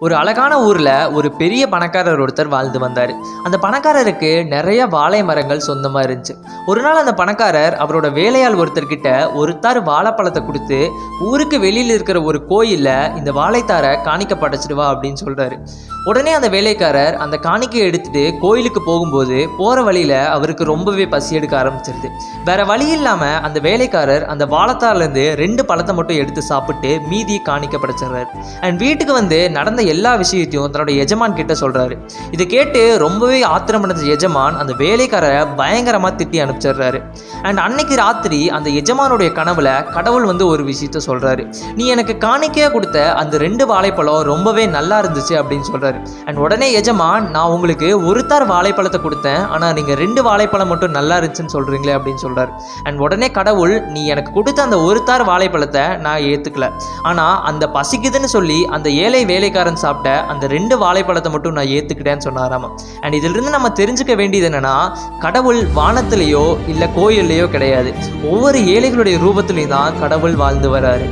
ஒரு அழகான ஊர்ல ஒரு பெரிய பணக்காரர் ஒருத்தர் வாழ்ந்து வந்தார். அந்த பணக்காரருக்கு நிறைய வாழை மரங்கள் சொந்தமா இருந்துச்சு. ஒரு நாள் அந்த பணக்காரர் அவரோட வேலையாள் ஒருத்தர்கிட்ட ஒரு தார் வாழைப்பழத்தை கொடுத்து, ஊருக்கு வெளியில் இருக்கிற ஒரு கோயில்ல இந்த வாழைத்தாரை காணிக்க படைச்சிடுவா அப்படின்னு சொல்றாரு. உடனே அந்த வேலைக்காரர் அந்த காணிக்கையை எடுத்துட்டு கோயிலுக்கு போகும்போது போற வழியில அவருக்கு ரொம்பவே பசி எடுக்க ஆரம்பிச்சிருது. வேற வழி இல்லாம அந்த வேலைக்காரர் அந்த வாழைத்தார்ல இருந்து 2 பழத்தை மட்டும் எடுத்து சாப்பிட்டு மீதி காணிக்க படைச்சிடுறாரு. அண்ட் வீட்டுக்கு வந்து நடந்த எல்லா விஷயத்தையும் தன்னோட எஜமான் கிட்ட சொல்றாரு. இதை கேட்டு ரொம்பவே ஆத்திரமடைஞ்ச எஜமான் அந்த வேலைக்காரரை பயங்கரமா திட்டி அனுப்பிச்சிடுறாரு. அண்ட் அன்னைக்கு ராத்திரி அந்த எஜமானுடைய கனவுல கடவுள் வந்து ஒரு விஷயத்த சொல்றாரு. நீ எனக்கு காணிக்கையா கொடுத்த அந்த 2 வாழைப்பழம் ரொம்பவே நல்லா இருந்துச்சு அப்படின்னு சொல்றாரு. அண்ட் உடனே எஜமான், நான் உங்களுக்கு ஒரு தார் வாழைப்பழத்தை கொடுத்தேன், ஆனா நீங்க 2 வாழைப்பழம் மட்டும் நல்லா இருந்துச்சுன்னு சொல்றீங்களே அப்படின்னு சொல்றாரு. அண்ட் உடனே கடவுள், நீ எனக்கு கொடுத்த அந்த ஒரு தார் வாழைப்பழத்தை நான் ஏத்துக்கல, ஆனா அந்த பசிக்குதுன்னு சொல்லி அந்த ஏழை வேலைக்காரன் சாப்பிட்ட அந்த 2 வாழைப்பழத்தை மட்டும் நான் ஏத்துக்கிட்டேன்னு சொன்னாராமா. அண்ட் இதுல இருந்து நம்ம தெரிஞ்சுக்க வேண்டியது என்னன்னா, கடவுள் வானத்திலேயோ இல்ல கோயில்லையோ கிடையாது, ஒவ்வொரு ஏழைகளுடைய ரூபத்திலையும் தான் கடவுள் வாழ்ந்து வராரு.